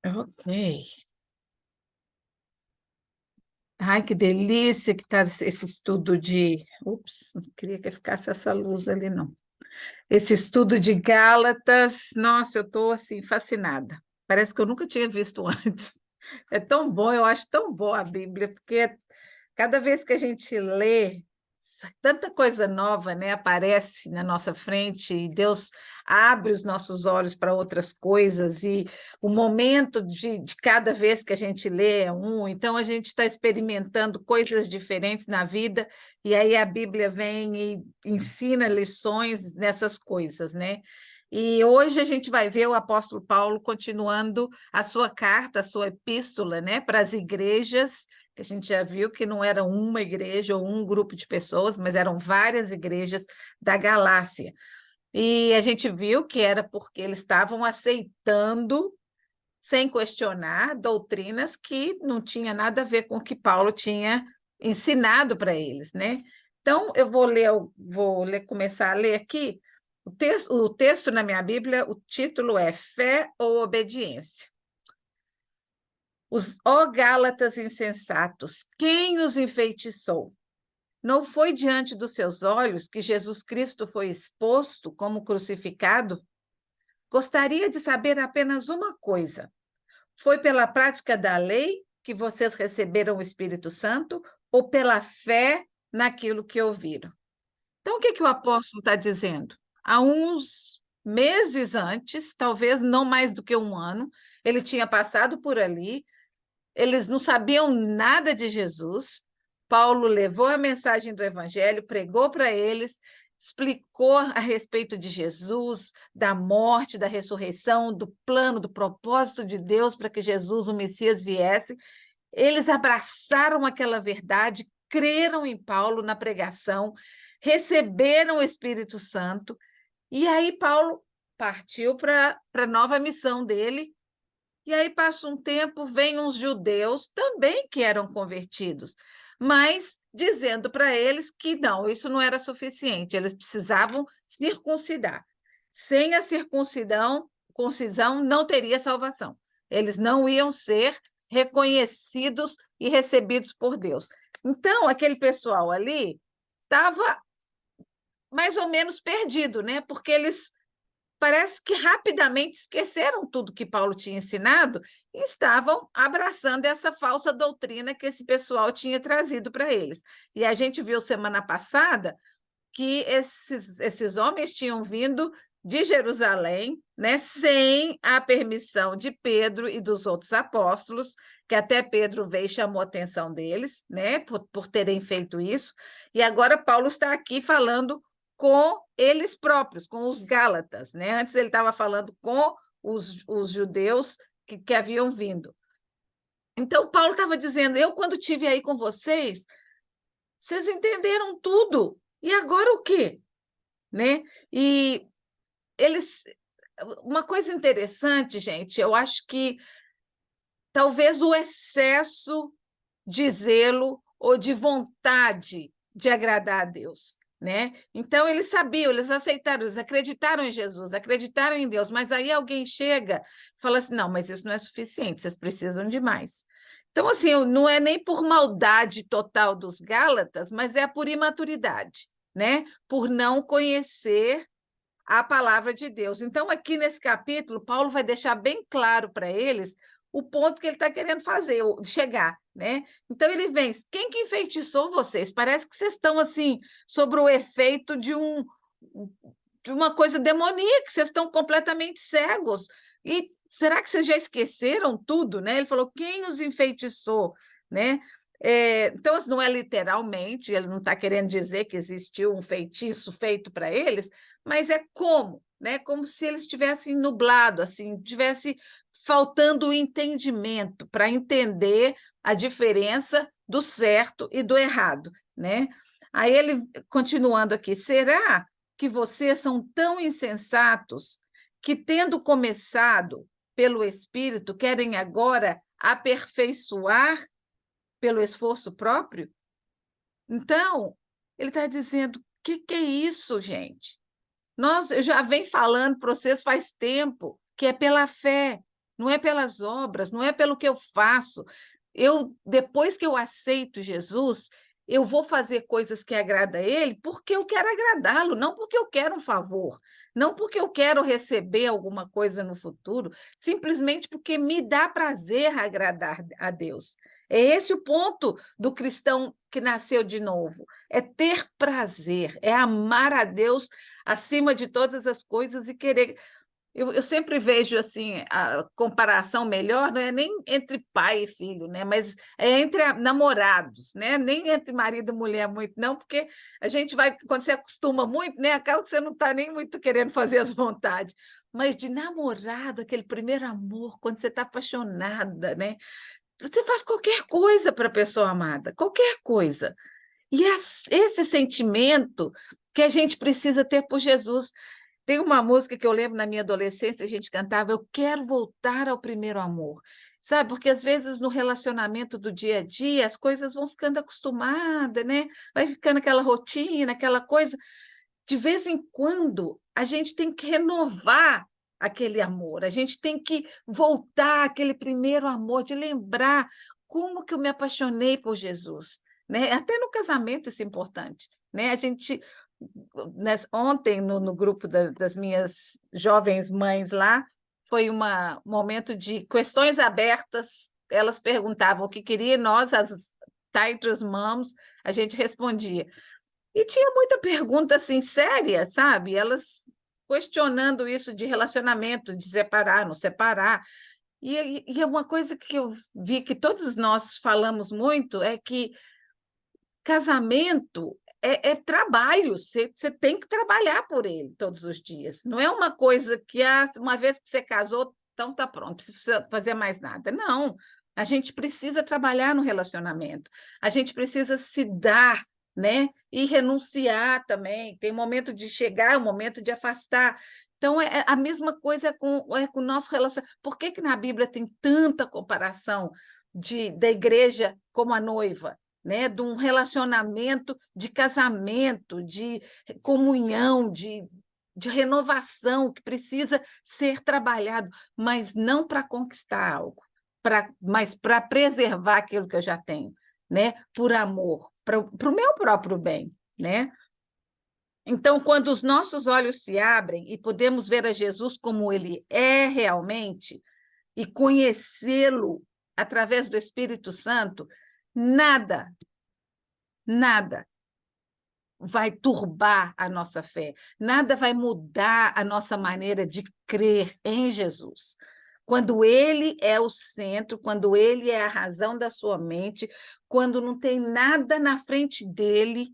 Ok. Ai, que delícia que está esse estudo de. Ups, não queria que ficasse essa luz ali, não. Esse estudo de Gálatas, nossa, eu estou assim fascinada. Parece que eu nunca tinha visto antes. É tão bom, eu acho tão boa a Bíblia, porque cada vez que a gente lê, tanta coisa nova, né, aparece na nossa frente, e Deus abre os nossos olhos para outras coisas, e o momento de cada vez que a gente lê é um, então a gente está experimentando coisas diferentes na vida, e aí a Bíblia vem e ensina lições nessas coisas, né? E hoje a gente vai ver o apóstolo Paulo continuando a sua carta, a sua epístola, né, para as igrejas, que a gente já viu que não era uma igreja ou um grupo de pessoas, mas eram várias igrejas da Galácia. E a gente viu que era porque eles estavam aceitando, sem questionar, doutrinas que não tinha nada a ver com o que Paulo tinha ensinado para eles, né? Então, começar a ler aqui o texto na minha Bíblia, o título é Fé ou Obediência? Ó Gálatas insensatos, quem os enfeitiçou? Não foi diante dos seus olhos que Jesus Cristo foi exposto como crucificado? Gostaria de saber apenas uma coisa: foi pela prática da lei que vocês receberam o Espírito Santo ou pela fé naquilo que ouviram? Então, o que o apóstolo está dizendo? Há uns meses antes, talvez não mais do que um ano, ele tinha passado por ali, eles não sabiam nada de Jesus. Paulo levou a mensagem do Evangelho, pregou para eles, explicou a respeito de Jesus, da morte, da ressurreição, do plano, do propósito de Deus para que Jesus, o Messias, viesse. Eles abraçaram aquela verdade, creram em Paulo na pregação, receberam o Espírito Santo, e aí Paulo partiu para a nova missão dele. E aí passa um tempo, vêm uns judeus também que eram convertidos, mas dizendo para eles que não, isso não era suficiente, eles precisavam circuncidar. Sem a concisão não teria salvação. Eles não iam ser reconhecidos e recebidos por Deus. Então, aquele pessoal ali estava mais ou menos perdido, né? Porque eles parece que rapidamente esqueceram tudo que Paulo tinha ensinado e estavam abraçando essa falsa doutrina que esse pessoal tinha trazido para eles. E a gente viu semana passada que esses homens tinham vindo de Jerusalém, né, sem a permissão de Pedro e dos outros apóstolos, que até Pedro veio e chamou a atenção deles, né, por terem feito isso. E agora Paulo está aqui falando com eles próprios, com os Gálatas, né? Antes ele estava falando com os judeus que haviam vindo. Então, Paulo estava dizendo: eu, quando estive aí com vocês, vocês entenderam tudo. E agora o quê? Né? E eles. Uma coisa interessante, gente, eu acho que talvez o excesso de zelo ou de vontade de agradar a Deus, né? Então eles sabiam, eles aceitaram, eles acreditaram em Jesus, acreditaram em Deus, mas aí alguém chega e fala assim: não, mas isso não é suficiente, vocês precisam de mais. Então, assim, não é nem por maldade total dos Gálatas, mas é por imaturidade, né? Por não conhecer a palavra de Deus. Então, aqui nesse capítulo, Paulo vai deixar bem claro para eles o ponto que ele está querendo fazer, chegar, né? Então ele vem, quem que enfeitiçou vocês? Parece que vocês estão assim sob o efeito de uma coisa demoníaca, vocês estão completamente cegos. E será que vocês já esqueceram tudo, né? Ele falou, quem os enfeitiçou, né? Então, assim, não é literalmente, ele não está querendo dizer que existiu um feitiço feito para eles, mas é como, né? Como se eles estivessem nublado, assim, tivesse faltando o entendimento para entender a diferença do certo e do errado, né? Aí ele, continuando aqui, será que vocês são tão insensatos que, tendo começado pelo Espírito, querem agora aperfeiçoar pelo esforço próprio? Então, ele está dizendo: o que é isso, gente? Eu já venho falando para vocês faz tempo que é pela fé. não é pelas obras, não é pelo que eu faço. Depois que eu aceito Jesus, eu vou fazer coisas que agradam a Ele porque eu quero agradá-lo, não porque eu quero um favor, não porque eu quero receber alguma coisa no futuro, simplesmente porque me dá prazer agradar a Deus. É esse o ponto do cristão que nasceu de novo, é ter prazer, é amar a Deus acima de todas as coisas e querer. Eu sempre vejo assim a comparação melhor, não é nem entre pai e filho, né? Mas é entre namorados, né? Nem entre marido e mulher muito, não, porque a gente vai, quando você acostuma muito, né? Acaba que você não está nem muito querendo fazer as vontades. Mas de namorado, aquele primeiro amor, quando você está apaixonada, né? Você faz qualquer coisa para a pessoa amada, qualquer coisa. E esse sentimento que a gente precisa ter por Jesus. Tem uma música que eu lembro na minha adolescência, a gente cantava, eu quero voltar ao primeiro amor. Sabe, porque às vezes no relacionamento do dia a dia as coisas vão ficando acostumadas, né? Vai ficando aquela rotina, aquela coisa. De vez em quando, a gente tem que renovar aquele amor, a gente tem que voltar àquele primeiro amor, de lembrar como que eu me apaixonei por Jesus, né? Até no casamento isso é importante, né? A gente ontem no grupo das minhas jovens mães lá, foi um momento de questões abertas, elas perguntavam o que queria, e nós, as Titus Moms, a gente respondia. E tinha muita pergunta assim, séria, sabe? Elas questionando isso de relacionamento, de separar, não separar. E é uma coisa que eu vi que todos nós falamos muito é que casamento é trabalho, você tem que trabalhar por ele todos os dias. Não é uma coisa que, uma vez que você casou, então está pronto, não precisa fazer mais nada. Não, a gente precisa trabalhar no relacionamento, a gente precisa se dar, né? E renunciar também. Tem momento de chegar, momento de afastar. Então, é a mesma coisa com o nosso relacionamento. Por que na Bíblia tem tanta comparação da igreja como a noiva? Né, de um relacionamento de casamento, de comunhão, de renovação, que precisa ser trabalhado, mas não para conquistar algo, mas para preservar aquilo que eu já tenho, né, por amor, para o meu próprio bem. Né? Então, quando os nossos olhos se abrem e podemos ver a Jesus como ele é realmente, e conhecê-lo através do Espírito Santo, nada vai turbar a nossa fé, nada vai mudar a nossa maneira de crer em Jesus. Quando ele é o centro, quando ele é a razão da sua mente, quando não tem nada na frente dele,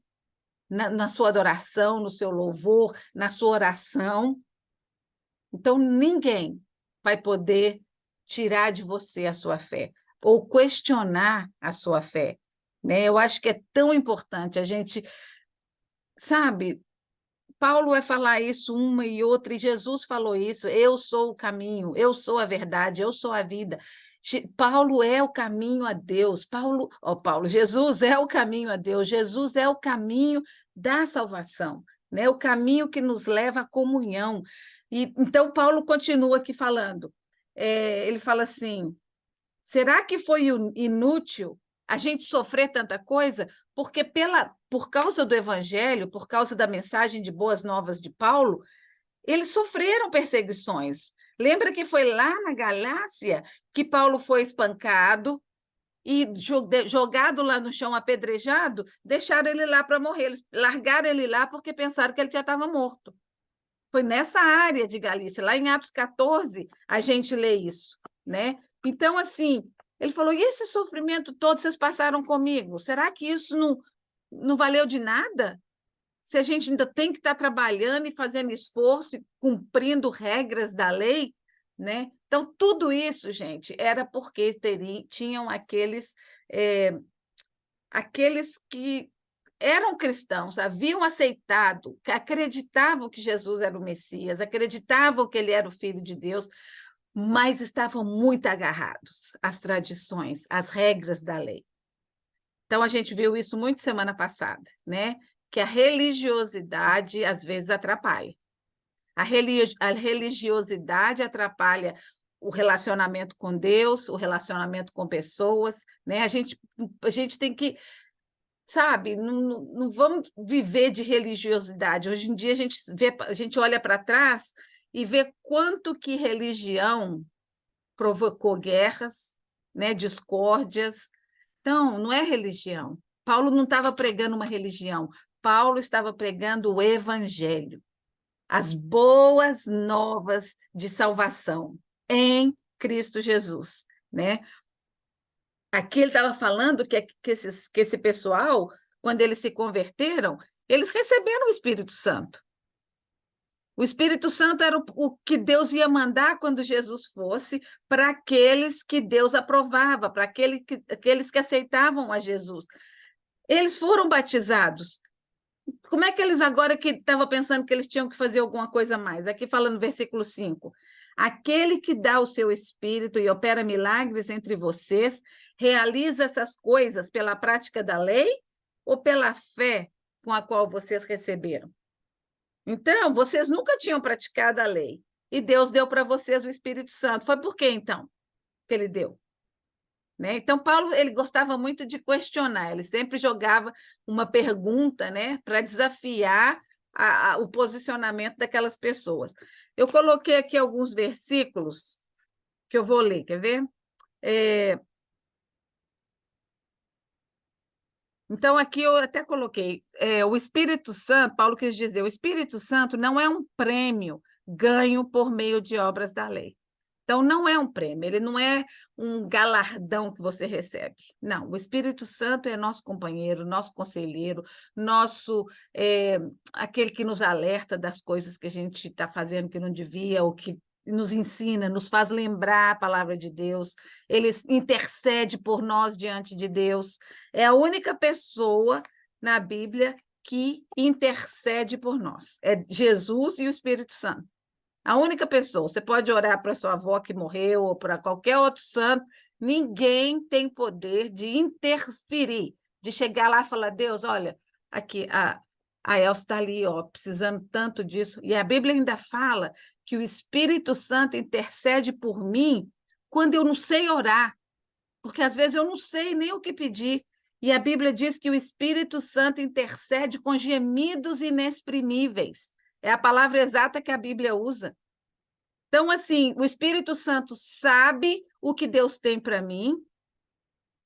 na sua adoração, no seu louvor, na sua oração, então ninguém vai poder tirar de você a sua fé ou questionar a sua fé. Né? Eu acho que é tão importante a gente. Sabe, Paulo vai falar isso uma e outra, e Jesus falou isso, eu sou o caminho, eu sou a verdade, eu sou a vida. Paulo é o caminho a Deus, Jesus é o caminho a Deus, Jesus é o caminho da salvação, né? O caminho que nos leva à comunhão. E então Paulo continua aqui falando, ele fala assim, será que foi inútil a gente sofrer tanta coisa? Porque por causa do evangelho, por causa da mensagem de boas novas de Paulo, eles sofreram perseguições. Lembra que foi lá na Galácia que Paulo foi espancado e jogado lá no chão, apedrejado, deixaram ele lá para morrer. Eles largaram ele lá porque pensaram que ele já estava morto. Foi nessa área de Galícia, lá em Atos 14, a gente lê isso, né? Então, assim, ele falou, e esse sofrimento todo vocês passaram comigo? Será que isso não valeu de nada? Se a gente ainda tem que estar trabalhando e fazendo esforço e cumprindo regras da lei, né? Então, tudo isso, gente, era porque tinham aqueles que eram cristãos, haviam aceitado, que acreditavam que Jesus era o Messias, acreditavam que ele era o Filho de Deus, mas estavam muito agarrados às tradições, às regras da lei. Então, a gente viu isso muito semana passada, né? Que a religiosidade, às vezes, atrapalha. A religiosidade atrapalha o relacionamento com Deus, o relacionamento com pessoas, né? A gente tem que, sabe, não vamos viver de religiosidade. Hoje em dia a gente olha para trás e vê quanto que religião provocou guerras, né, discórdias. Então, não é religião. Paulo não estava pregando uma religião, Paulo estava pregando o evangelho, as boas novas de salvação em Cristo Jesus, né? Aqui ele estava falando que esse pessoal, quando eles se converteram, eles receberam o Espírito Santo. O Espírito Santo era o que Deus ia mandar quando Jesus fosse para aqueles que Deus aprovava, para aqueles que aceitavam a Jesus. Eles foram batizados. Como é que eles agora que estavam pensando que eles tinham que fazer alguma coisa a mais? Aqui fala no versículo 5. Aquele que dá o seu Espírito e opera milagres entre vocês, realiza essas coisas pela prática da lei ou pela fé com a qual vocês receberam? Então, vocês nunca tinham praticado a lei, e Deus deu para vocês o Espírito Santo. Foi por quê, então, que ele deu? Né? Então, Paulo ele gostava muito de questionar, ele sempre jogava uma pergunta, né, para desafiar o posicionamento daquelas pessoas. Eu coloquei aqui alguns versículos que eu vou ler, quer ver? Então, aqui eu até coloquei, o Espírito Santo, Paulo quis dizer, o Espírito Santo não é um prêmio ganho por meio de obras da lei. Então, não é um prêmio, ele não é um galardão que você recebe. Não, o Espírito Santo é nosso companheiro, nosso conselheiro, aquele que nos alerta das coisas que a gente está fazendo que não devia, ou que nos ensina, nos faz lembrar a palavra de Deus, ele intercede por nós diante de Deus. É a única pessoa na Bíblia que intercede por nós. É Jesus e o Espírito Santo. A única pessoa. Você pode orar para sua avó que morreu ou para qualquer outro santo, ninguém tem poder de interferir, de chegar lá e falar, Deus, olha, aqui, a Elsa está ali, ó, precisando tanto disso. E a Bíblia ainda fala que o Espírito Santo intercede por mim quando eu não sei orar, porque às vezes eu não sei nem o que pedir. E a Bíblia diz que o Espírito Santo intercede com gemidos inexprimíveis. É a palavra exata que a Bíblia usa. Então, assim, o Espírito Santo sabe o que Deus tem para mim.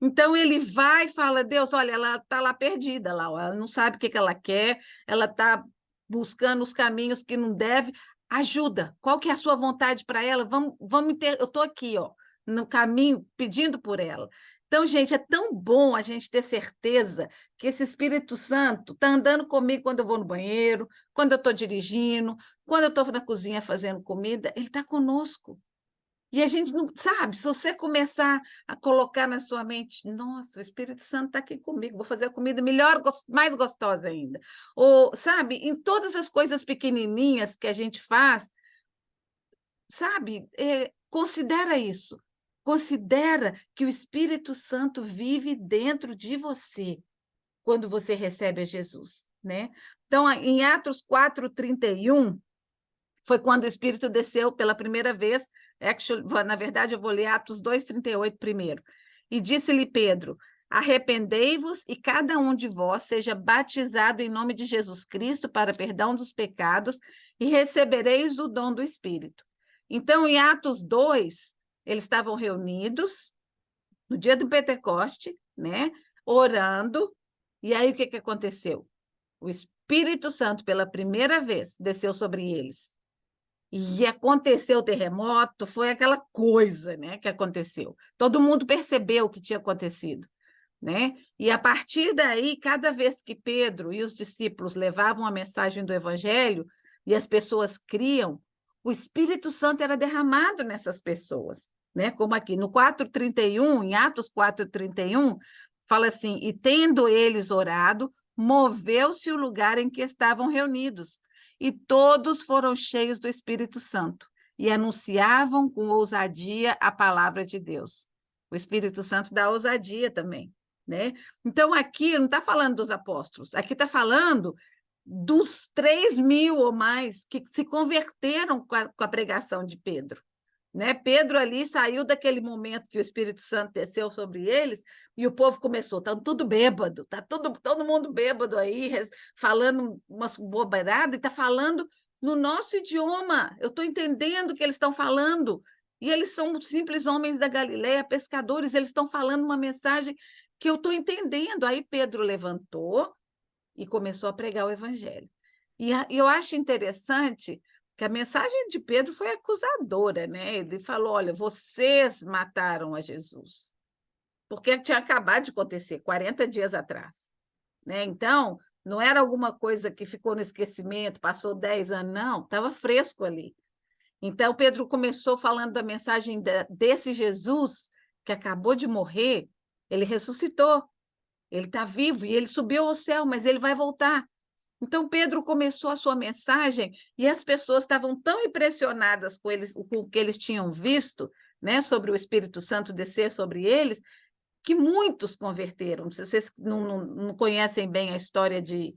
Então, ele vai e fala, Deus, olha, ela está lá perdida, lá, ela não sabe o que ela quer, ela está buscando os caminhos que não deve. Ajuda, qual que é a sua vontade para ela? Eu estou aqui, ó, no caminho, pedindo por ela. Então, gente, é tão bom a gente ter certeza que esse Espírito Santo está andando comigo quando eu vou no banheiro, quando eu estou dirigindo, quando eu estou na cozinha fazendo comida, ele está conosco. E a gente não sabe, se você começar a colocar na sua mente, nossa, o Espírito Santo está aqui comigo, vou fazer a comida melhor, mais gostosa ainda. Ou, sabe, em todas as coisas pequenininhas que a gente faz, sabe, considera isso. Considera que o Espírito Santo vive dentro de você quando você recebe a Jesus, né? Então, em Atos 4:31, foi quando o Espírito desceu pela primeira vez. Na verdade, eu vou ler Atos 2:38 primeiro. E disse-lhe Pedro, arrependei-vos e cada um de vós seja batizado em nome de Jesus Cristo para perdão dos pecados e recebereis o dom do Espírito. Então, em Atos 2, eles estavam reunidos no dia do Pentecoste, né, orando, e aí o que aconteceu? O Espírito Santo, pela primeira vez, desceu sobre eles. E aconteceu o terremoto, foi aquela coisa, né, que aconteceu. Todo mundo percebeu o que tinha acontecido, né? E a partir daí, cada vez que Pedro e os discípulos levavam a mensagem do Evangelho e as pessoas criam, o Espírito Santo era derramado nessas pessoas, né? Como aqui no 4:31, em Atos 4:31, fala assim: e tendo eles orado, moveu-se o lugar em que estavam reunidos e todos foram cheios do Espírito Santo e anunciavam com ousadia a palavra de Deus. O Espírito Santo dá ousadia também, né? Então, aqui não está falando dos apóstolos, aqui está falando dos 3.000 ou mais que se converteram com a pregação de Pedro, né? Pedro ali saiu daquele momento que o Espírito Santo desceu sobre eles e o povo começou, tá tudo bêbado, tá todo mundo bêbado aí, falando umas bobeiradas, e tá falando no nosso idioma. Eu estou entendendo o que eles estão falando. E eles são simples homens da Galileia, pescadores, eles estão falando uma mensagem que eu estou entendendo. Aí Pedro levantou e começou a pregar o evangelho. E eu acho interessante que a mensagem de Pedro foi acusadora, né? Ele falou: olha, vocês mataram a Jesus, porque tinha acabado de acontecer 40 dias atrás, né? Então, não era alguma coisa que ficou no esquecimento, passou 10 anos, não, estava fresco ali. Então, Pedro começou falando da mensagem desse Jesus que acabou de morrer, ele ressuscitou, ele está vivo e ele subiu ao céu, mas ele vai voltar. Então, Pedro começou a sua mensagem e as pessoas estavam tão impressionadas com o que eles tinham visto, né, sobre o Espírito Santo descer sobre eles, que muitos converteram. Se vocês não conhecem bem a história de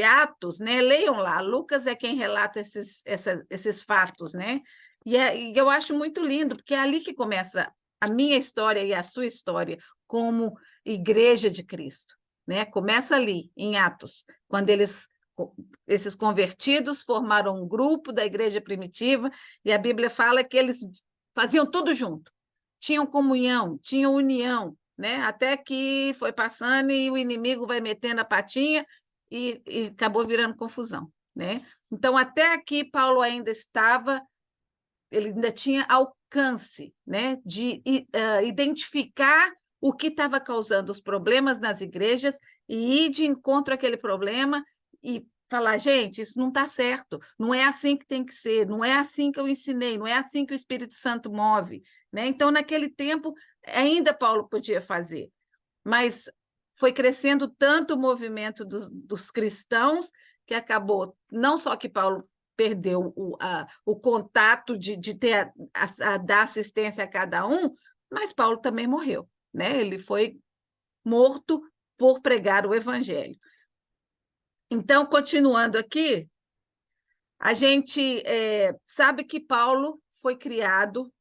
Atos, né? Leiam lá. Lucas é quem relata esses fatos, né? E eu acho muito lindo, porque é ali que começa a minha história e a sua história como igreja de Cristo, né? Começa ali, em Atos, quando esses convertidos formaram um grupo da igreja primitiva, e a Bíblia fala que eles faziam tudo junto, tinham comunhão, tinham união, né? Até que foi passando e o inimigo vai metendo a patinha e acabou virando confusão, né? Então, até aqui, Paulo ainda estava, ele ainda tinha alcance, né, de identificar o que estava causando os problemas nas igrejas e ir de encontro àquele problema e falar, gente, isso não está certo, não é assim que tem que ser, não é assim que eu ensinei, não é assim que o Espírito Santo move, né? Então, naquele tempo, ainda Paulo podia fazer, mas foi crescendo tanto o movimento dos cristãos que acabou, não só que Paulo perdeu o contato de ter a dar assistência a cada um, mas Paulo também morreu, né? Ele foi morto por pregar o evangelho. Então, continuando aqui, a gente sabe que Paulo foi criado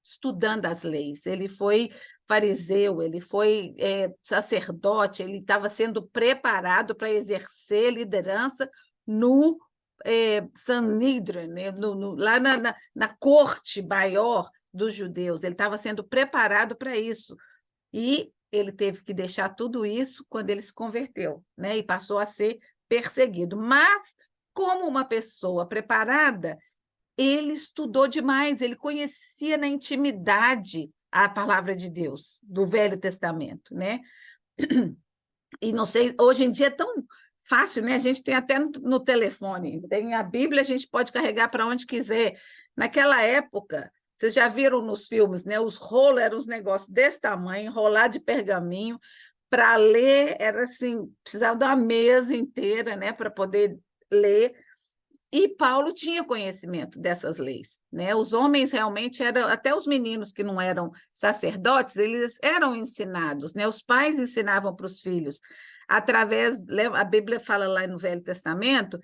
estudando as leis, ele foi fariseu, ele foi sacerdote, ele estava sendo preparado para exercer liderança no Sanhedrin, né? Lá na corte maior dos judeus, ele estava sendo preparado para isso, e ele teve que deixar tudo isso quando ele se converteu, né? E passou a ser perseguido, mas como uma pessoa preparada, ele estudou demais, ele conhecia na intimidade a palavra de Deus, do Velho Testamento, né? E não sei, hoje em dia é tão fácil, né? A gente tem até no telefone, tem a Bíblia, a gente pode carregar para onde quiser. Naquela época, vocês já viram nos filmes, né? Os rolos eram uns negócios desse tamanho, enrolar de pergaminho, para ler, era assim, precisava de uma mesa inteira, né, para poder ler. E Paulo tinha conhecimento dessas leis, né? Os homens realmente eram, até os meninos que não eram sacerdotes, eles eram ensinados, né? Os pais ensinavam para os filhos através, a Bíblia fala lá no Velho Testamento,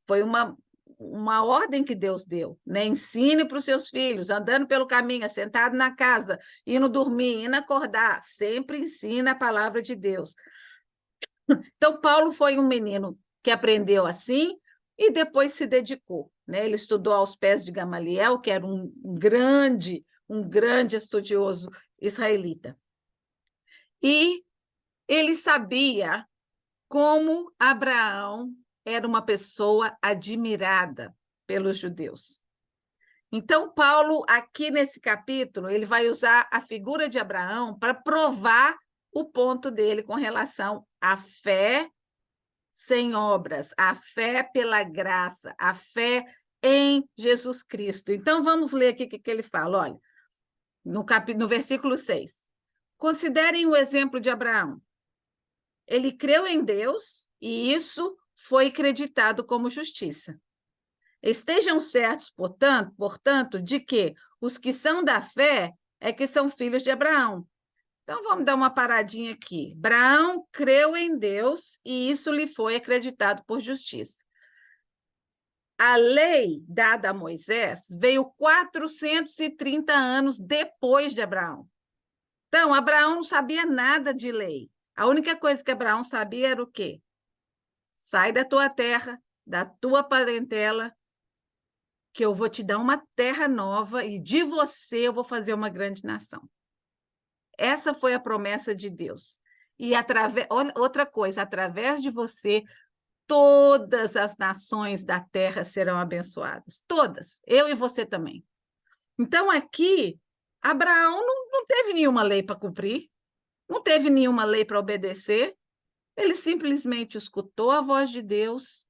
foi uma ordem que Deus deu, né? Ensine para os seus filhos, andando pelo caminho, sentado na casa, indo dormir, indo acordar, sempre ensina a palavra de Deus. Então, Paulo foi um menino que aprendeu assim e depois se dedicou, né? Ele estudou aos pés de Gamaliel, que era um grande estudioso israelita. E ele sabia como Abraão era uma pessoa admirada pelos judeus. Então, Paulo, aqui nesse capítulo, ele vai usar a figura de Abraão para provar o ponto dele com relação à fé sem obras, a fé pela graça, a fé em Jesus Cristo. Então, vamos ler aqui o que ele fala. Olha, no versículo 6. Considerem o exemplo de Abraão. Ele creu em Deus e isso foi creditado como justiça. Estejam certos, portanto, de que os que são da fé é que são filhos de Abraão. Então, vamos dar uma paradinha aqui. Abraão creu em Deus e isso lhe foi acreditado por justiça. A lei dada a Moisés veio 430 anos depois de Abraão. Então, Abraão não sabia nada de lei. A única coisa que Abraão sabia era o quê? Sai da tua terra, da tua parentela, que eu vou te dar uma terra nova e de você eu vou fazer uma grande nação. Essa foi a promessa de Deus. E outra coisa, através de você, todas as nações da terra serão abençoadas. Todas. Eu e você também. Então, aqui, Abraão não teve nenhuma lei para cumprir, não teve nenhuma lei para obedecer. Ele simplesmente escutou a voz de Deus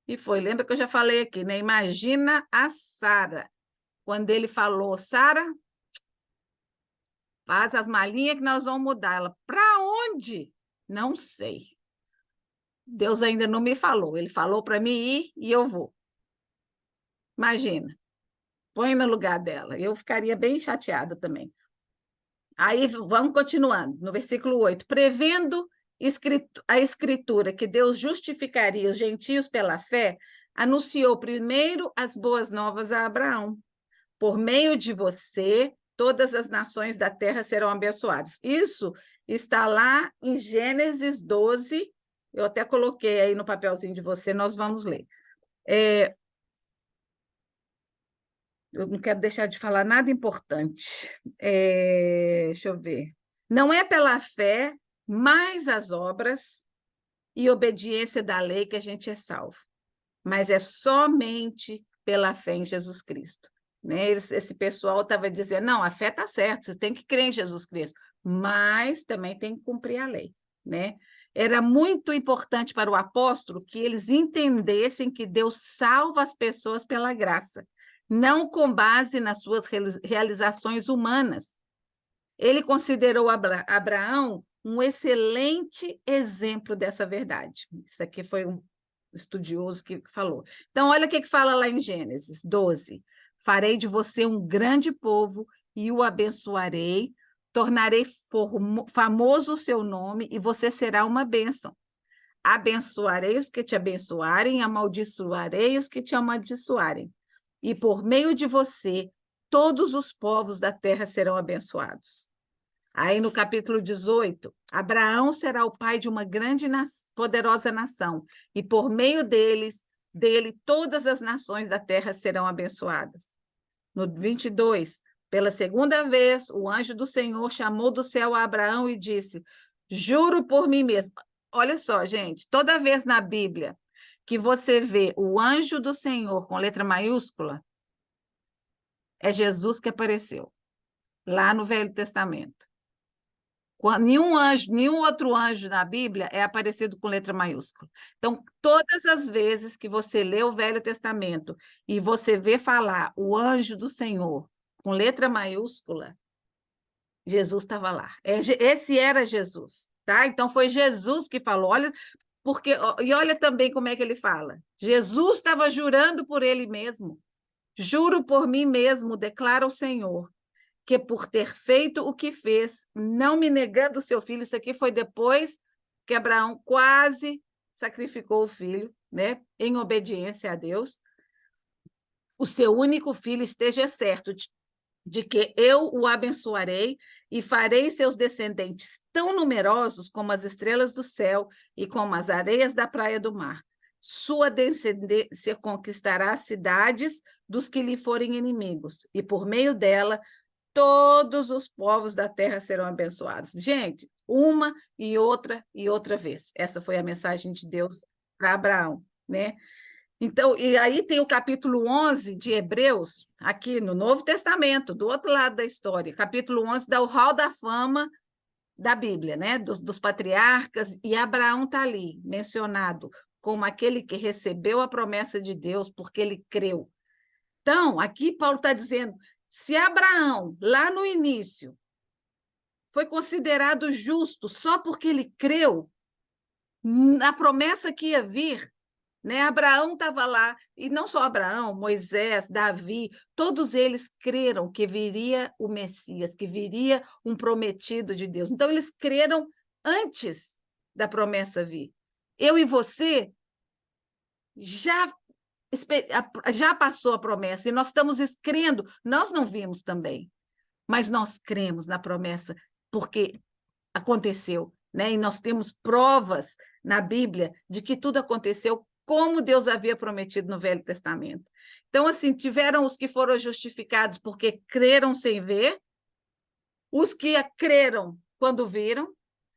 e foi. Lembra que eu já falei aqui, né? Imagina a Sara, quando ele falou, Sara, faz as malinhas que nós vamos mudar. Ela, para onde? Não sei. Deus ainda não me falou. Ele falou para mim ir e eu vou. Imagina. Põe no lugar dela. Eu ficaria bem chateada também. Aí vamos continuando, no versículo 8. Prevendo a escritura que Deus justificaria os gentios pela fé, anunciou primeiro as boas novas a Abraão. Por meio de você, todas as nações da terra serão abençoadas. Isso está lá em Gênesis 12. Eu até coloquei aí no papelzinho de você, nós vamos ler. Eu não quero deixar de falar nada importante. Deixa eu ver. Não é pela fé, mais as obras e obediência da lei que a gente é salvo, mas é somente pela fé em Jesus Cristo. Né? Esse pessoal estava dizendo, não, a fé está certa, você tem que crer em Jesus Cristo, mas também tem que cumprir a lei. Né? Era muito importante para o apóstolo que eles entendessem que Deus salva as pessoas pela graça, não com base nas suas realizações humanas. Ele considerou Abraão um excelente exemplo dessa verdade. Isso aqui foi um estudioso que falou. Então, olha o que fala lá em Gênesis 12. Farei de você um grande povo e o abençoarei, tornarei famoso o seu nome e você será uma bênção. Abençoarei os que te abençoarem, amaldiçoarei os que te amaldiçoarem. E por meio de você, todos os povos da terra serão abençoados. Aí no capítulo 18, Abraão será o pai de uma grande poderosa nação, e por meio dele, todas as nações da terra serão abençoadas. No 22, pela segunda vez, o anjo do Senhor chamou do céu a Abraão e disse, juro por mim mesmo. Olha só, gente, toda vez na Bíblia que você vê o anjo do Senhor com letra maiúscula, é Jesus que apareceu, lá no Velho Testamento. Nenhum outro anjo na Bíblia é aparecido com letra maiúscula. Então, todas as vezes que você lê o Velho Testamento e você vê falar o anjo do Senhor com letra maiúscula, Jesus estava lá. Esse era Jesus, tá? Então, foi Jesus que falou. Olha, e olha também como é que ele fala. Jesus estava jurando por ele mesmo. Juro por mim mesmo, declara o Senhor, que por ter feito o que fez, não me negando o seu filho, isso aqui foi depois que Abraão quase sacrificou o filho, né, em obediência a Deus, o seu único filho, esteja certo de que eu o abençoarei e farei seus descendentes tão numerosos como as estrelas do céu e como as areias da praia do mar. Sua descendência conquistará as cidades dos que lhe forem inimigos, e por meio dela todos os povos da terra serão abençoados. Gente, uma e outra vez. Essa foi a mensagem de Deus para Abraão, né? Então, e aí tem o capítulo 11 de Hebreus, aqui no Novo Testamento, do outro lado da história. Capítulo 11 dá o hall da fama da Bíblia, né? Dos patriarcas, e Abraão está ali, mencionado como aquele que recebeu a promessa de Deus porque ele creu. Então, aqui Paulo está dizendo, se Abraão, lá no início, foi considerado justo só porque ele creu na promessa que ia vir, né? Abraão estava lá, e não só Abraão, Moisés, Davi, todos eles creram que viria o Messias, que viria um prometido de Deus. Então, eles creram antes da promessa vir. Eu e você já já passou a promessa, e nós estamos crendo, nós não vimos também, mas nós cremos na promessa, porque aconteceu, né? E nós temos provas na Bíblia de que tudo aconteceu como Deus havia prometido no Velho Testamento. Então, assim, tiveram os que foram justificados porque creram sem ver, os que creram quando viram,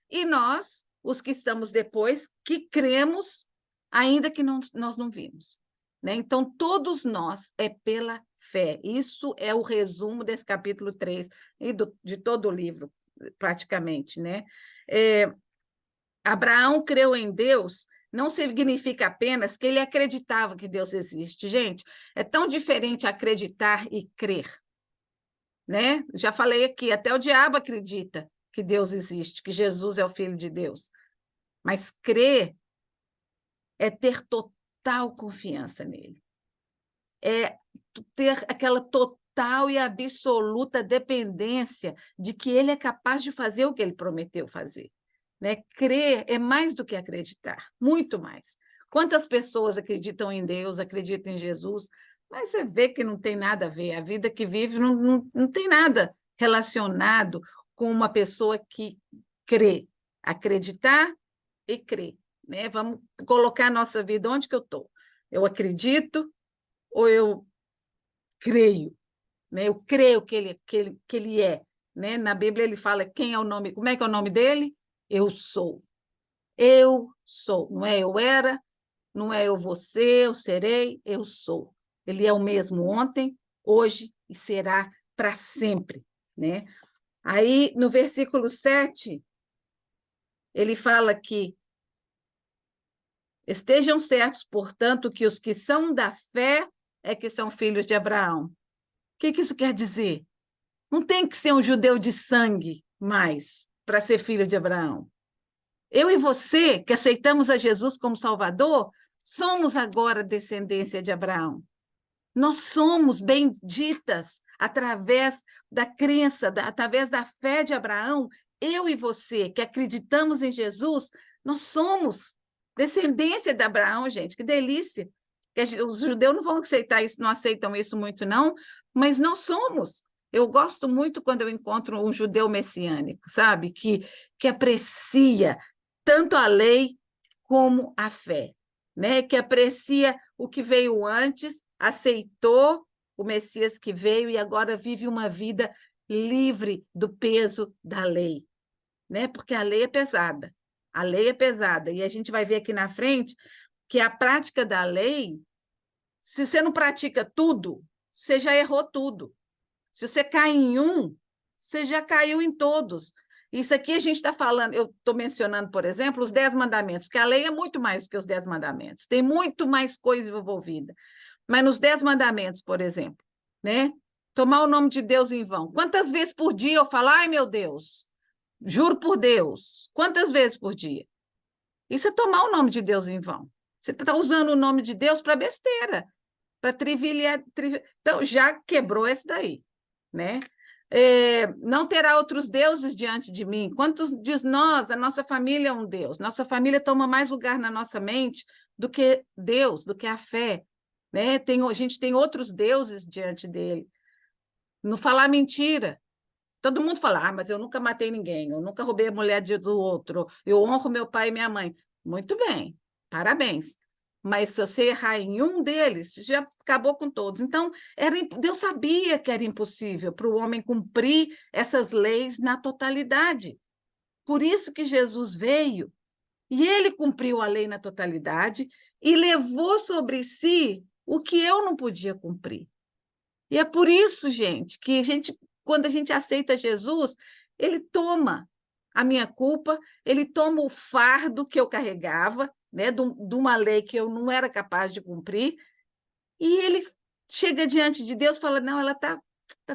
e nós, os que estamos depois, que cremos, ainda que nós não vimos. Né? Então, todos nós é pela fé. Isso é o resumo desse capítulo 3 e de todo o livro, praticamente. Né? Abraão creu em Deus não significa apenas que ele acreditava que Deus existe. Gente, é tão diferente acreditar e crer. Né? Já falei aqui, até o diabo acredita que Deus existe, que Jesus é o Filho de Deus. Mas crer é ter total confiança nele. É ter aquela total e absoluta dependência de que ele é capaz de fazer o que ele prometeu fazer. Né? Crer é mais do que acreditar, muito mais. Quantas pessoas acreditam em Deus, acreditam em Jesus, mas você vê que não tem nada a ver. A vida que vive não tem nada relacionado com uma pessoa que crê. Acreditar e crer. Né? Vamos colocar a nossa vida onde que eu estou. Eu acredito ou eu creio? Né? Eu creio que ele é. Né? Na Bíblia ele fala quem é o nome, como é que é o nome dele? Eu sou. Eu sou. Não é eu era, não é eu vou ser, eu serei, eu sou. Ele é o mesmo ontem, hoje e será para sempre. Né? Aí, no versículo 7, ele fala que estejam certos, portanto, que os que são da fé é que são filhos de Abraão. O que isso quer dizer? Não tem que ser um judeu de sangue mais para ser filho de Abraão. Eu e você, que aceitamos a Jesus como Salvador, somos agora descendência de Abraão. Nós somos benditas através da crença, através da fé de Abraão. Eu e você, que acreditamos em Jesus, nós somos descendência de Abraão, gente, que delícia. Os judeus não vão aceitar isso, não aceitam isso muito, não, mas nós somos. Eu gosto muito quando eu encontro um judeu messiânico, sabe? Que aprecia tanto a lei como a fé, né? Que aprecia o que veio antes, aceitou o Messias que veio e agora vive uma vida livre do peso da lei, né? Porque a lei é pesada. A lei é pesada. E a gente vai ver aqui na frente que a prática da lei, se você não pratica tudo, você já errou tudo. Se você cai em um, você já caiu em todos. Isso aqui a gente está falando, eu estou mencionando, por exemplo, os 10 mandamentos, porque a lei é muito mais do que os 10 mandamentos, tem muito mais coisa envolvida. Mas nos 10 mandamentos, por exemplo, né? Tomar o nome de Deus em vão. Quantas vezes por dia eu falo, ai meu Deus, juro por Deus, quantas vezes por dia? Isso é tomar o nome de Deus em vão. Você está usando o nome de Deus para besteira, para trivializar. Então, já quebrou esse daí, né? Não terá outros deuses diante de mim. Quantos de nós, a nossa família é um Deus? Nossa família toma mais lugar na nossa mente do que Deus, do que a fé. Né? A gente tem outros deuses diante dele. Não falar mentira. Todo mundo fala, mas eu nunca matei ninguém, eu nunca roubei a mulher do outro, eu honro meu pai e minha mãe. Muito bem, parabéns. Mas se você errar em um deles, já acabou com todos. Então, Deus sabia que era impossível para o homem cumprir essas leis na totalidade. Por isso que Jesus veio, e ele cumpriu a lei na totalidade e levou sobre si o que eu não podia cumprir. E é por isso, gente, que quando a gente aceita Jesus, ele toma a minha culpa, ele toma o fardo que eu carregava, né, de uma lei que eu não era capaz de cumprir, e ele chega diante de Deus e fala, não, ela tá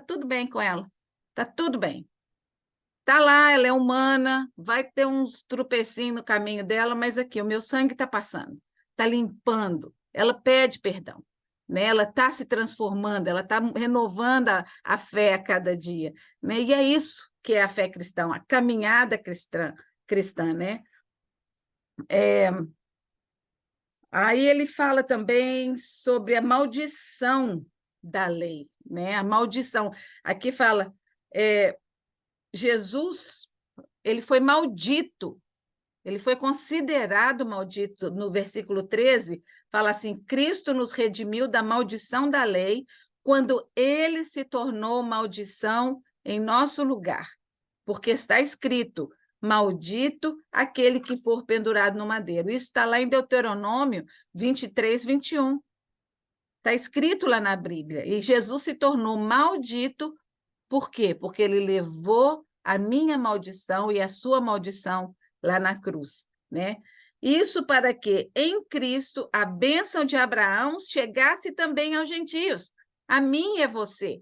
tudo bem com ela, tá tudo bem. Tá lá, ela é humana, vai ter uns tropecinhos no caminho dela, mas aqui, o meu sangue está passando, está limpando, ela pede perdão. Né? Ela está se transformando, ela está renovando a fé a cada dia. Né? E é isso que é a fé cristã, a caminhada cristã, né? Aí ele fala também sobre a maldição da lei, né? A maldição. Aqui fala, Jesus, ele foi maldito, ele foi considerado maldito. No versículo 13, fala assim: Cristo nos redimiu da maldição da lei, quando ele se tornou maldição em nosso lugar. Porque está escrito: maldito aquele que for pendurado no madeiro. Isso está lá em Deuteronômio 23, 21. Está escrito lá na Bíblia. E Jesus se tornou maldito, por quê? Porque ele levou a minha maldição e a sua maldição lá na cruz, né? Isso para que em Cristo a bênção de Abraão chegasse também aos gentios, a mim e a você,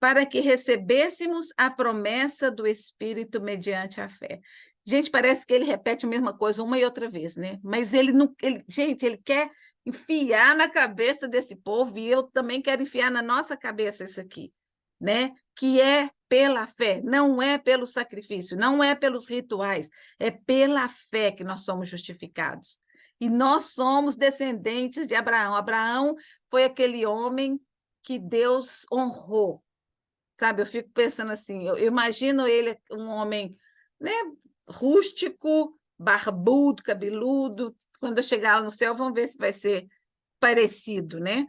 para que recebêssemos a promessa do Espírito mediante a fé. Gente, parece que ele repete a mesma coisa uma e outra vez, né? Mas ele não, gente, ele quer enfiar na cabeça desse povo, e eu também quero enfiar na nossa cabeça isso aqui, né? Que é pela fé, não é pelo sacrifício, não é pelos rituais, é pela fé que nós somos justificados. E nós somos descendentes de Abraão. Abraão foi aquele homem que Deus honrou, sabe? Eu fico pensando assim, eu imagino ele um homem, né, rústico, barbudo, cabeludo. Quando eu chegar lá no céu, vamos ver se vai ser parecido, né?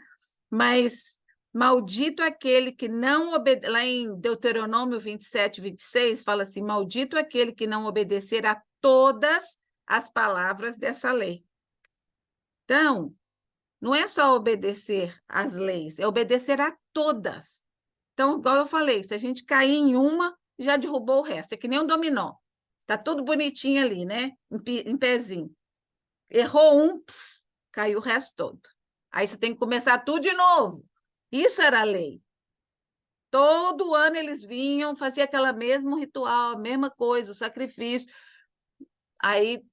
Mas maldito aquele que não obedece, lá em Deuteronômio 27, 26, fala assim: maldito aquele que não obedecer a todas as palavras dessa lei. Então, não é só obedecer às leis, é obedecer a todas. Então, igual eu falei, se a gente cair em uma, já derrubou o resto. É que nem um dominó. Tá tudo bonitinho ali, né? Em pezinho. Errou um, caiu o resto todo. Aí você tem que começar tudo de novo. Isso era a lei. Todo ano eles vinham, faziam aquela mesmo ritual, a mesma coisa, o sacrifício. Aí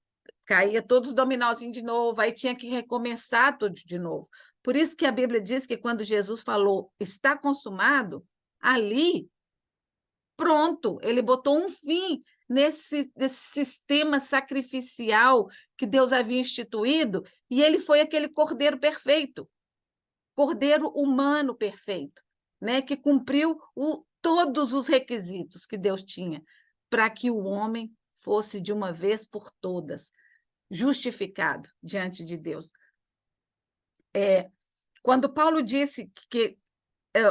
caía todos os dominózinhos de novo, aí tinha que recomeçar tudo de novo. Por isso que a Bíblia diz que quando Jesus falou, está consumado, ali pronto, ele botou um fim nesse sistema sacrificial que Deus havia instituído, e ele foi aquele cordeiro perfeito, cordeiro humano perfeito, né, que cumpriu todos os requisitos que Deus tinha para que o homem fosse de uma vez por todas justificado diante de Deus. Quando Paulo disse que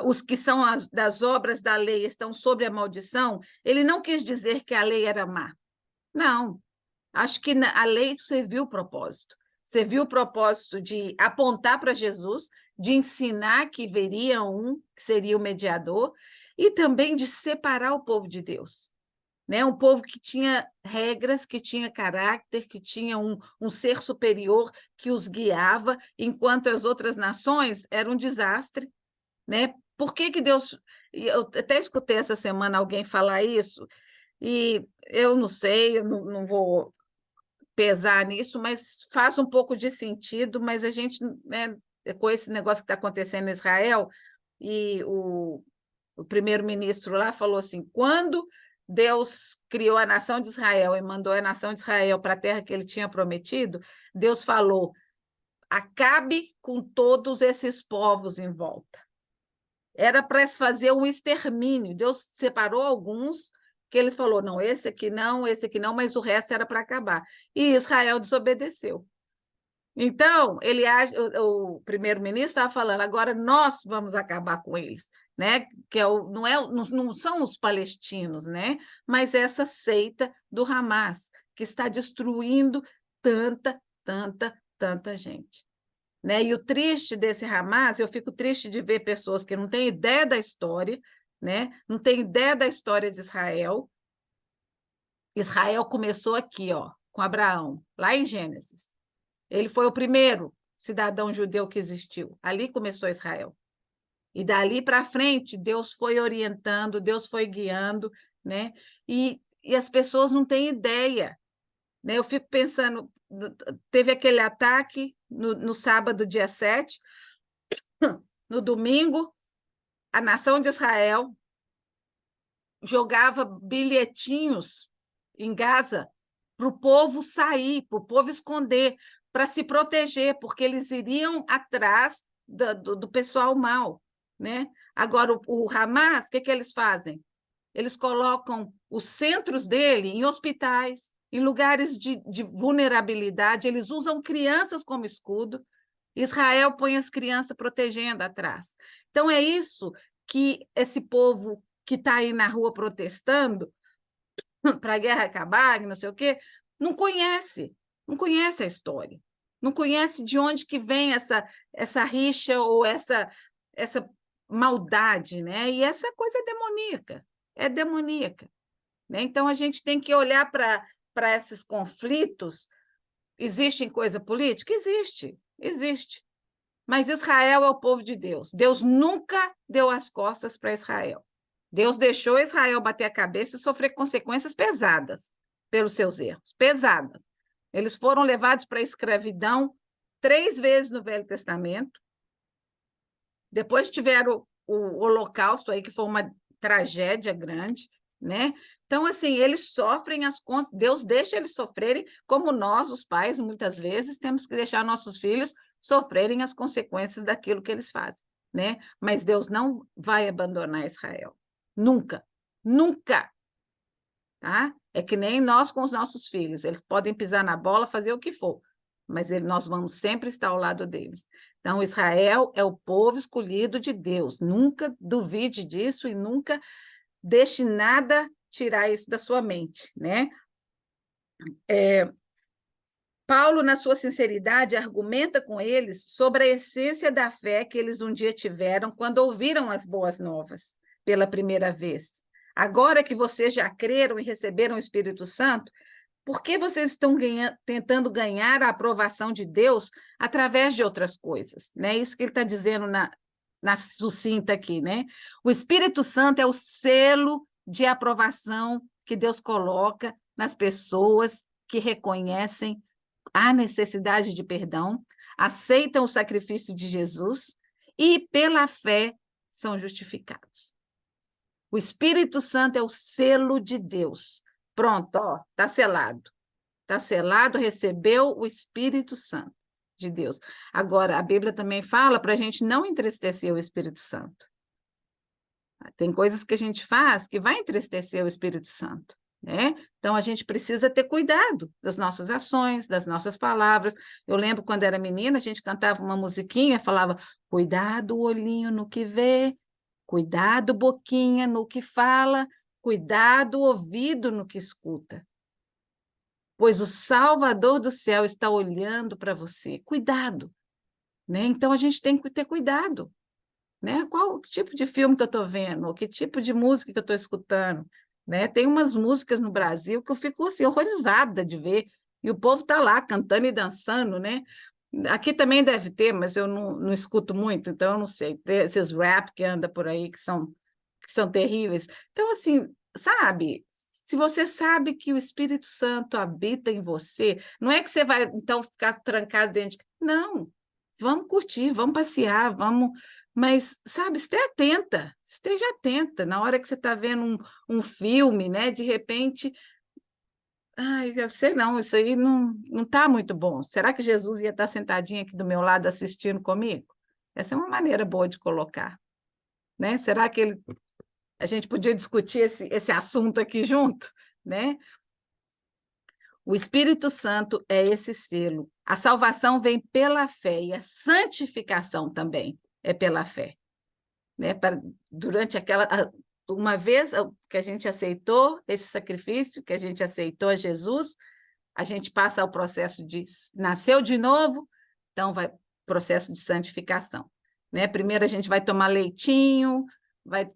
os que são das obras da lei estão sob a maldição, ele não quis dizer que a lei era má. Não, acho que a lei serviu o propósito. Serviu o propósito de apontar para Jesus, de ensinar que veria um, que seria o mediador, e também de separar o povo de Deus. Né? Um povo que tinha regras, que tinha caráter, que tinha um ser superior que os guiava, enquanto as outras nações eram um desastre. Né? Por que Deus... Eu até escutei essa semana alguém falar isso, e eu não sei, eu não vou pesar nisso, mas faz um pouco de sentido, mas a gente, né, com esse negócio que está acontecendo em Israel, e o primeiro-ministro lá falou assim, quando Deus criou a nação de Israel e mandou a nação de Israel para a terra que ele tinha prometido, Deus falou, acabe com todos esses povos em volta. Era para se fazer um extermínio. Deus separou alguns que eles falou, não, esse aqui não, mas o resto era para acabar. E Israel desobedeceu. Então, o primeiro-ministro estava falando, agora nós vamos acabar com eles, né? Que não são os palestinos, né? Mas essa seita do Hamas, que está destruindo tanta gente. Né? E o triste desse Hamas, eu fico triste de ver pessoas que não têm ideia da história, né? Não têm ideia da história de Israel. Israel começou aqui, ó, com Abraão, lá em Gênesis. Ele foi o primeiro cidadão judeu que existiu. Ali começou Israel. E dali para frente, Deus foi orientando, Deus foi guiando, né? E as pessoas não têm ideia. Né? Eu fico pensando, teve aquele ataque no sábado, dia 7, no domingo, a nação de Israel jogava bilhetinhos em Gaza para o povo sair, para o povo esconder, para se proteger, porque eles iriam atrás do pessoal mau, né? Agora, o Hamas, o que eles fazem? Eles colocam os centros dele em hospitais, em lugares de vulnerabilidade, eles usam crianças como escudo. Israel põe as crianças protegendo atrás. Então, é isso que esse povo que está aí na rua protestando para a guerra acabar, não sei o quê, não conhece a história, não conhece de onde que vem essa rixa ou essa maldade, né? E essa coisa é demoníaca, né? Então, a gente tem que olhar para esses conflitos. Existe coisa política? Existe. Mas Israel é o povo de Deus. Deus nunca deu as costas para Israel. Deus deixou Israel bater a cabeça e sofrer consequências pesadas pelos seus erros, pesadas. Eles foram levados para a escravidão 3 vezes no Velho Testamento. Depois tiveram o Holocausto aí, que foi uma tragédia grande, né? Então, assim, eles sofrem Deus deixa eles sofrerem, como nós, os pais, muitas vezes, temos que deixar nossos filhos sofrerem as consequências daquilo que eles fazem, né? Mas Deus não vai abandonar Israel. Nunca. Nunca. Tá? É que nem nós com os nossos filhos. Eles podem pisar na bola, fazer o que for, mas nós vamos sempre estar ao lado deles. Então, Israel é o povo escolhido de Deus. Nunca duvide disso e nunca deixe nada tirar isso da sua mente, né? Paulo, na sua sinceridade, argumenta com eles sobre a essência da fé que eles um dia tiveram quando ouviram as boas novas pela primeira vez. Agora que vocês já creram e receberam o Espírito Santo, por que vocês estão tentando ganhar a aprovação de Deus através de outras coisas? Né? Isso que ele está dizendo na sucinta aqui, né? O Espírito Santo é o selo de aprovação que Deus coloca nas pessoas que reconhecem a necessidade de perdão, aceitam o sacrifício de Jesus e, pela fé, são justificados. O Espírito Santo é o selo de Deus. Pronto, ó, está selado. Está selado, recebeu o Espírito Santo de Deus. Agora, a Bíblia também fala para a gente não entristecer o Espírito Santo. Tem coisas que a gente faz que vai entristecer o Espírito Santo, né? Então, a gente precisa ter cuidado das nossas ações, das nossas palavras. Eu lembro, quando era menina, a gente cantava uma musiquinha, falava, cuidado o olhinho no que vê, cuidado boquinha no que fala, cuidado o ouvido no que escuta, pois o Salvador do céu está olhando para você. Cuidado, né? Então, a gente tem que ter cuidado, né? Qual tipo de filme que eu estou vendo, ou que tipo de música que eu estou escutando, né? Tem umas músicas no Brasil que eu fico assim, horrorizada de ver, e o povo está lá cantando e dançando, né? Aqui também deve ter, mas eu não escuto muito, então eu não sei. Tem esses rap que anda por aí que são terríveis. Então, assim, sabe? Se você sabe que o Espírito Santo habita em você, não é que você vai, então, ficar trancado dentro de... Não, vamos curtir, vamos passear, vamos... Mas, sabe, esteja atenta. Na hora que você está vendo um filme, né? De repente, ai, eu sei não, isso aí não está muito bom. Será que Jesus ia estar sentadinho aqui do meu lado assistindo comigo? Essa é uma maneira boa de colocar, né? Será que a gente podia discutir esse assunto aqui junto, né? O Espírito Santo é esse selo. A salvação vem pela fé e a santificação também é pela fé, né? Durante uma vez que a gente aceitou esse sacrifício, que a gente aceitou a Jesus, a gente passa ao processo de nasceu de novo, então vai processo de santificação, né? Primeiro a gente vai tomar leitinho, vai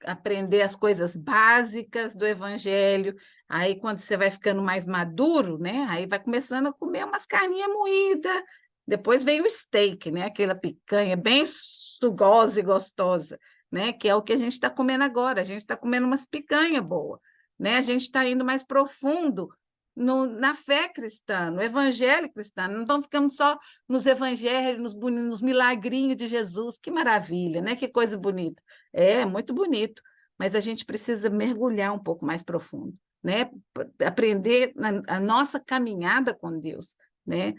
aprender as coisas básicas do evangelho. Aí, quando você vai ficando mais maduro, né? Aí vai começando a comer umas carninhas moídas. Depois vem o steak, né? Aquela picanha bem sugosa e gostosa, né? Que é o que a gente está comendo agora. A gente está comendo umas picanhas boas, né? A gente está indo mais profundo na fé cristã, no evangelho cristão. Não estamos ficando só nos evangelhos, nos milagrinhos de Jesus. Que maravilha, né? Que coisa bonita. É muito bonito, mas a gente precisa mergulhar um pouco mais profundo, né? Aprender a nossa caminhada com Deus, né?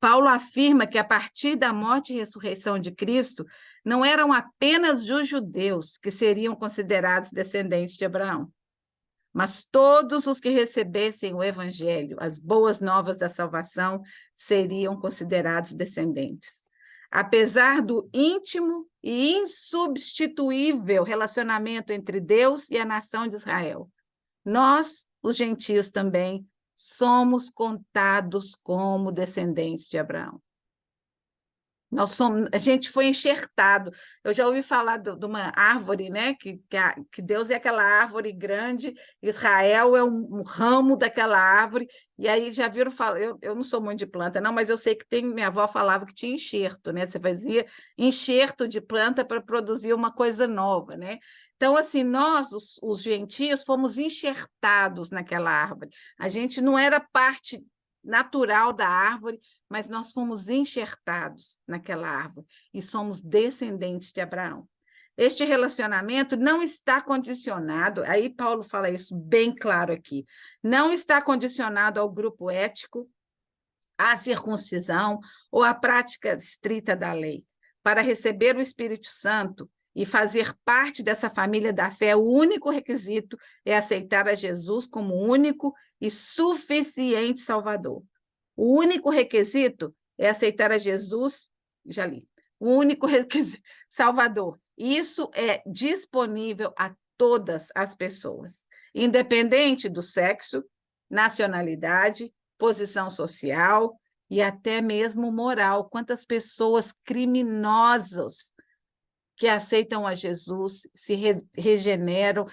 Paulo afirma que a partir da morte e ressurreição de Cristo, não eram apenas os judeus que seriam considerados descendentes de Abraão, mas todos os que recebessem o evangelho, as boas novas da salvação, seriam considerados descendentes. Apesar do íntimo e insubstituível relacionamento entre Deus e a nação de Israel, nós, os gentios, também somos contados como descendentes de Abraão. A gente foi enxertado. Eu já ouvi falar de uma árvore, né? Que Deus é aquela árvore grande, Israel é um ramo daquela árvore, e aí já viram falar, eu não sou muito de planta, não, mas eu sei que minha avó falava que tinha enxerto, né? Você fazia enxerto de planta para produzir uma coisa nova, né? Então, assim, nós, os gentios, fomos enxertados naquela árvore. A gente não era parte natural da árvore, mas nós fomos enxertados naquela árvore e somos descendentes de Abraão. Este relacionamento não está condicionado, aí Paulo fala isso bem claro aqui, não está condicionado ao grupo ético, à circuncisão ou à prática estrita da lei. Para receber o Espírito Santo e fazer parte dessa família da fé, o único requisito é aceitar a Jesus como único e suficiente Salvador. O único requisito é aceitar a Jesus, já li, o único requisito, Salvador. Isso é disponível a todas as pessoas, independente do sexo, nacionalidade, posição social e até mesmo moral. Quantas pessoas criminosas que aceitam a Jesus, se regeneram,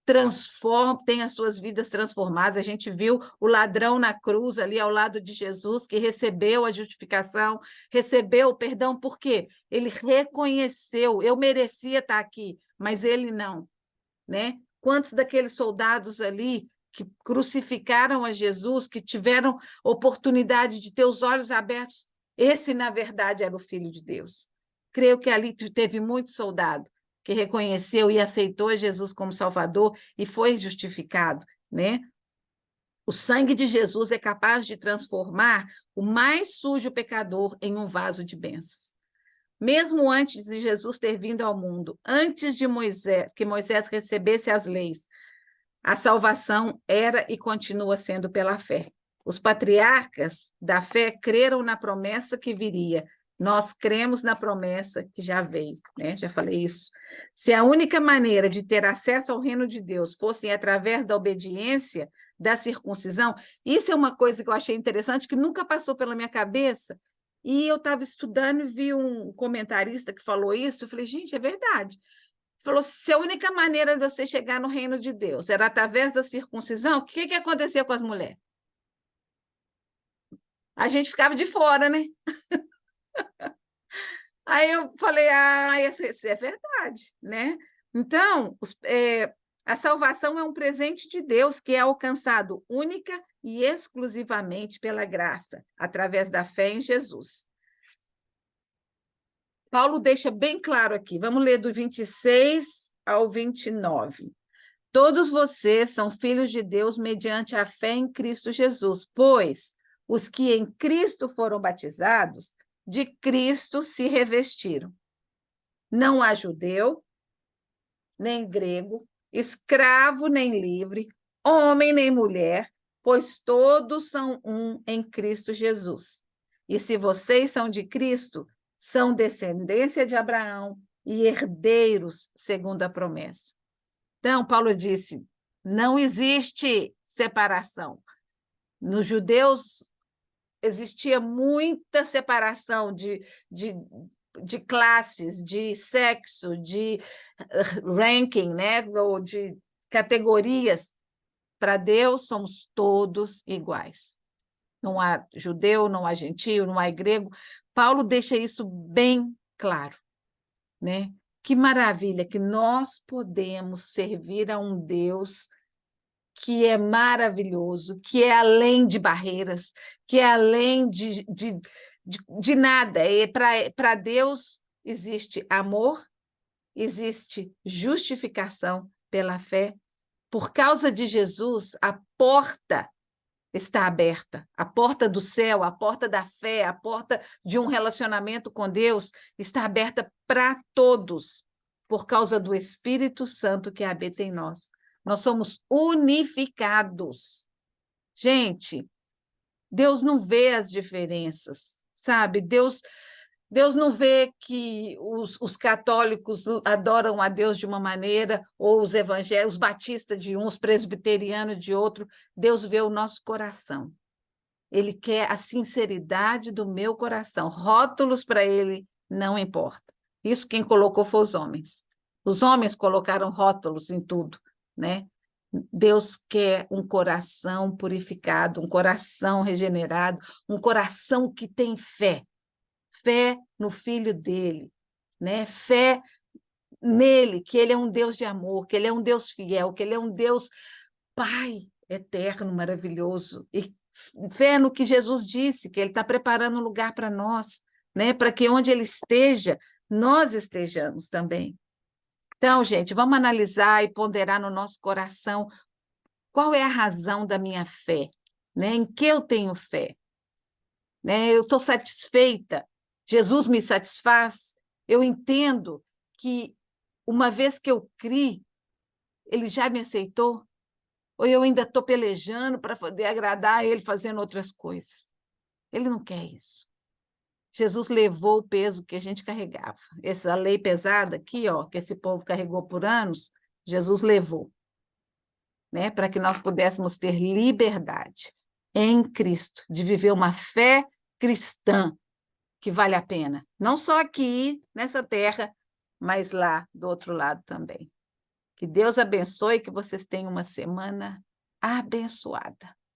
transformam, têm as suas vidas transformadas. A gente viu o ladrão na cruz ali ao lado de Jesus, que recebeu a justificação, recebeu o perdão, por quê? Ele reconheceu, eu merecia estar aqui, mas ele não, né? Quantos daqueles soldados ali que crucificaram a Jesus, que tiveram oportunidade de ter os olhos abertos, esse, na verdade, era o Filho de Deus. Creio que ali teve muito soldado que reconheceu e aceitou Jesus como Salvador e foi justificado, né? O sangue de Jesus é capaz de transformar o mais sujo pecador em um vaso de bênçãos. Mesmo antes de Jesus ter vindo ao mundo, antes de que Moisés recebesse as leis, a salvação era e continua sendo pela fé. Os patriarcas da fé creram na promessa que viria. Nós cremos na promessa que já veio, né? Já falei isso. Se a única maneira de ter acesso ao reino de Deus fosse através da obediência, da circuncisão, isso é uma coisa que eu achei interessante, que nunca passou pela minha cabeça, e eu estava estudando e vi um comentarista que falou isso, eu falei, gente, é verdade. Falou, se a única maneira de você chegar no reino de Deus era através da circuncisão, o que aconteceu com as mulheres? A gente ficava de fora, né? Aí eu falei, isso é verdade, né? Então, a salvação é um presente de Deus que é alcançado única e exclusivamente pela graça, através da fé em Jesus. Paulo deixa bem claro aqui, vamos ler do 26 ao 29. Todos vocês são filhos de Deus mediante a fé em Cristo Jesus, pois os que em Cristo foram batizados, de Cristo se revestiram. Não há judeu, nem grego, escravo nem livre, homem nem mulher, pois todos são um em Cristo Jesus. E se vocês são de Cristo, são descendência de Abraão e herdeiros segundo a promessa. Então, Paulo disse, não existe separação. Nos judeus existia muita separação de classes, de sexo, de ranking, né? Ou de categorias. Para Deus, somos todos iguais. Não há judeu, não há gentio, não há grego. Paulo deixa isso bem claro, né? Que maravilha que nós podemos servir a um Deus que é maravilhoso, que é além de barreiras, que é além de nada. Para Deus existe amor, existe justificação pela fé Por causa de Jesus, a porta está aberta. A porta do céu, a porta da fé, a porta de um relacionamento com Deus está aberta para todos, por causa do Espírito Santo que habita em nós. Nós somos unificados. Gente, Deus não vê as diferenças, sabe? Deus não vê que os católicos adoram a Deus de uma maneira, ou os evangélicos, os batistas de um, os presbiterianos de outro. Deus vê o nosso coração. Ele quer a sinceridade do meu coração. Rótulos para ele não importa. Isso quem colocou foi os homens. Os homens colocaram rótulos em tudo, né? Deus quer um coração purificado, um coração regenerado, um coração que tem fé. Fé no Filho dele, né? Fé nele, que ele é um Deus de amor, que ele é um Deus fiel, que ele é um Deus Pai eterno, maravilhoso. E fé no que Jesus disse, que ele está preparando um lugar para nós, né? Para que onde ele esteja, nós estejamos também. Então, gente, vamos analisar e ponderar no nosso coração qual é a razão da minha fé, né? Em que eu tenho fé? Né? Eu estou satisfeita, Jesus me satisfaz, eu entendo que uma vez que eu criei, ele já me aceitou, ou eu ainda estou pelejando para poder agradar a ele fazendo outras coisas. Ele não quer isso. Jesus levou o peso que a gente carregava. Essa lei pesada aqui, ó, que esse povo carregou por anos, Jesus levou, né, para que nós pudéssemos ter liberdade em Cristo, de viver uma fé cristã que vale a pena. Não só aqui, nessa terra, mas lá do outro lado também. Que Deus abençoe, que vocês tenham uma semana abençoada.